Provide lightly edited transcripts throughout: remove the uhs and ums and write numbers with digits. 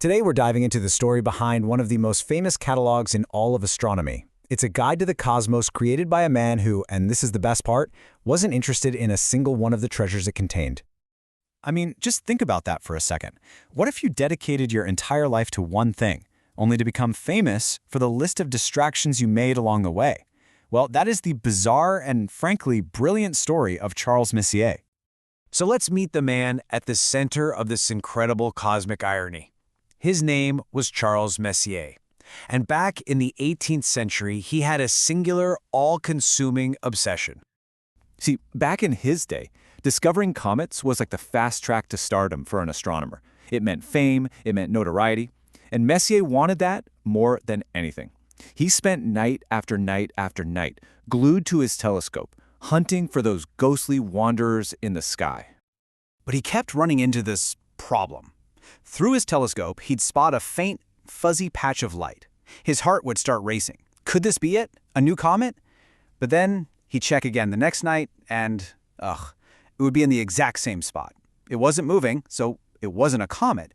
Today we're diving into the story behind one of the most famous catalogs in all of astronomy. It's a guide to the cosmos created by a man who, and this is the best part, wasn't interested in a single one of the treasures it contained. I mean, just think about that for a second. What if you dedicated your entire life to one thing, only to become famous for the list of distractions you made along the way? Well, that is the bizarre and frankly brilliant story of Charles Messier. So let's meet the man at the center of this incredible cosmic irony. His name was Charles Messier. And back in the 18th century, he had a singular, all-consuming obsession. See, back in his day, discovering comets was like the fast track to stardom for an astronomer. It meant fame, it meant notoriety, and Messier wanted that more than anything. He spent night after night after night glued to his telescope, hunting for those ghostly wanderers in the sky. But he kept running into this problem. Through his telescope, he'd spot a faint, fuzzy patch of light. His heart would start racing. Could this be it? A new comet? But then he'd check again the next night, and, it would be in the exact same spot. It wasn't moving, so it wasn't a comet.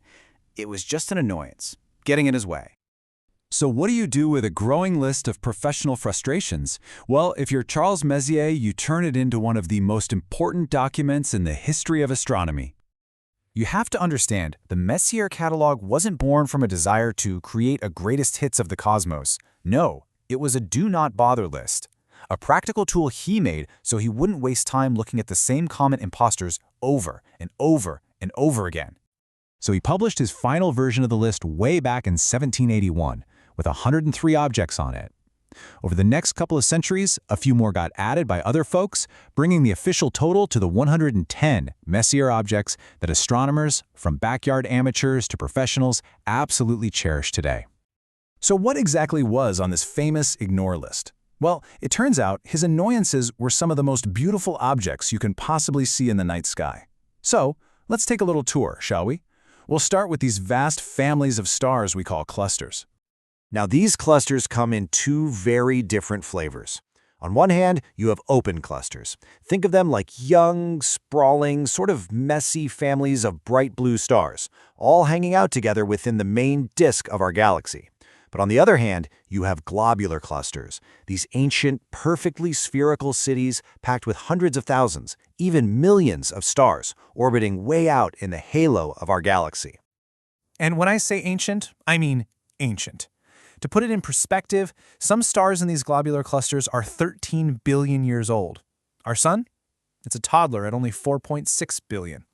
It was just an annoyance, getting in his way. So what do you do with a growing list of professional frustrations? Well, if you're Charles Messier, you turn it into one of the most important documents in the history of astronomy. You have to understand, the Messier Catalogue wasn't born from a desire to create a greatest hits of the cosmos. No, it was a do-not-bother list. A practical tool he made so he wouldn't waste time looking at the same comet imposters over and over and over again. So he published his final version of the list way back in 1781, with 103 objects on it. Over the next couple of centuries, a few more got added by other folks, bringing the official total to the 110 Messier objects that astronomers, from backyard amateurs to professionals, absolutely cherish today. So what exactly was on this famous ignore list? Well, it turns out his annoyances were some of the most beautiful objects you can possibly see in the night sky. So, let's take a little tour, shall we? We'll start with these vast families of stars we call clusters. Now, these clusters come in two very different flavors. On one hand, you have open clusters. Think of them like young, sprawling, sort of messy families of bright blue stars, all hanging out together within the main disk of our galaxy. But on the other hand, you have globular clusters, these ancient, perfectly spherical cities packed with hundreds of thousands, even millions of stars orbiting way out in the halo of our galaxy. And when I say ancient, I mean ancient. To put it in perspective, some stars in these globular clusters are 13 billion years old. Our sun? It's a toddler at only 4.6 billion.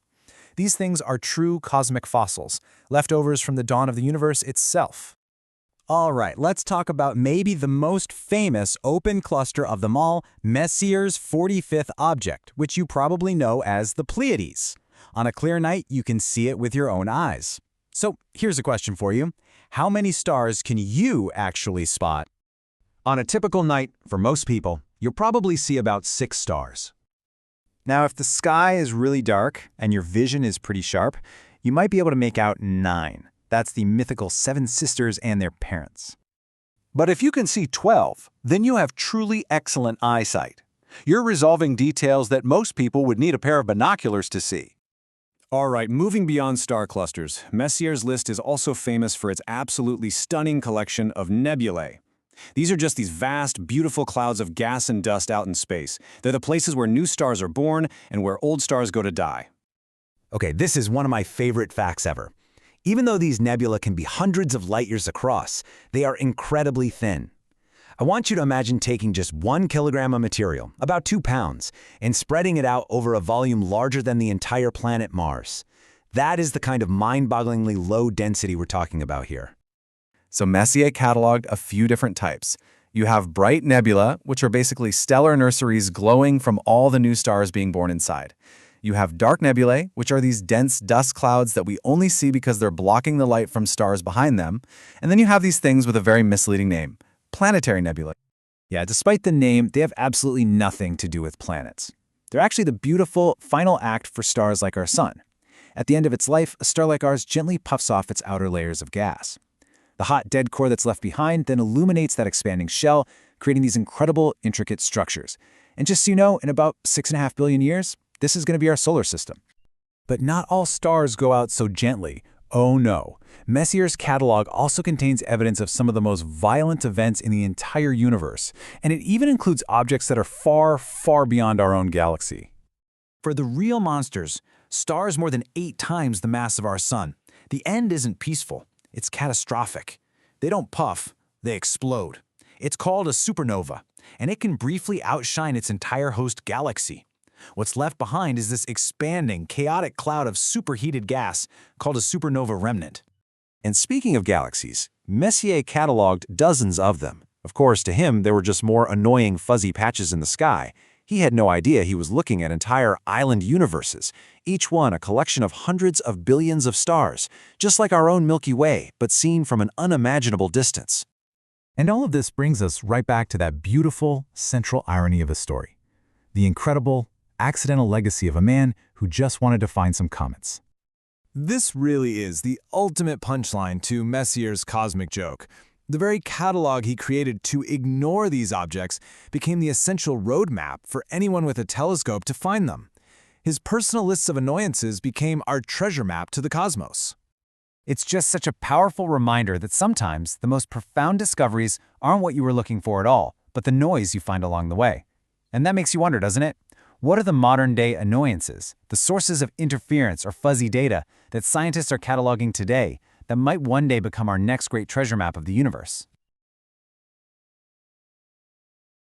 These things are true cosmic fossils, leftovers from the dawn of the universe itself. All right, let's talk about maybe the most famous open cluster of them all, Messier's 45th object, which you probably know as the Pleiades. On a clear night, you can see it with your own eyes. So here's a question for you. How many stars can you actually spot? On a typical night, for most people, you'll probably see about 6 stars. Now, if the sky is really dark and your vision is pretty sharp, you might be able to make out 9. That's the mythical 7 sisters and their parents. But if you can see 12, then you have truly excellent eyesight. You're resolving details that most people would need a pair of binoculars to see. All right, moving beyond star clusters, Messier's list is also famous for its absolutely stunning collection of nebulae. These are just these vast, beautiful clouds of gas and dust out in space. They're the places where new stars are born and where old stars go to die. Okay, this is one of my favorite facts ever. Even though these nebula can be hundreds of light years across, they are incredibly thin. I want you to imagine taking just 1 kilogram of material, about 2 pounds, and spreading it out over a volume larger than the entire planet Mars. That is the kind of mind-bogglingly low density we're talking about here. So Messier cataloged a few different types. You have bright nebula, which are basically stellar nurseries glowing from all the new stars being born inside. You have dark nebulae, which are these dense dust clouds that we only see because they're blocking the light from stars behind them. And then you have these things with a very misleading name. Planetary nebulae. Yeah, despite the name, they have absolutely nothing to do with planets. They're actually the beautiful final act for stars like our sun. At the end of its life, a star like ours gently puffs off its outer layers of gas. The hot, dead core that's left behind then illuminates that expanding shell, creating these incredible, intricate structures. And just so you know, in about 6.5 billion years, this is going to be our solar system. But not all stars go out so gently. Oh no. Messier's catalog also contains evidence of some of the most violent events in the entire universe, and it even includes objects that are far, far beyond our own galaxy. For the real monsters, stars more than 8 times the mass of our sun, the end isn't peaceful, it's catastrophic. They don't puff, they explode. It's called a supernova, and it can briefly outshine its entire host galaxy. What's left behind is this expanding, chaotic cloud of superheated gas called a supernova remnant. And speaking of galaxies, Messier catalogued dozens of them. Of course, to him, they were just more annoying fuzzy patches in the sky. He had no idea he was looking at entire island universes, each one a collection of hundreds of billions of stars, just like our own Milky Way, but seen from an unimaginable distance. And all of this brings us right back to that beautiful, central irony of the story. The incredible, accidental legacy of a man who just wanted to find some comets. This really is the ultimate punchline to Messier's cosmic joke. The very catalog he created to ignore these objects became the essential roadmap for anyone with a telescope to find them. His personal lists of annoyances became our treasure map to the cosmos. It's just such a powerful reminder that sometimes the most profound discoveries aren't what you were looking for at all, but the noise you find along the way. And that makes you wonder, doesn't it? What are the modern-day annoyances, the sources of interference or fuzzy data that scientists are cataloging today that might one day become our next great treasure map of the universe?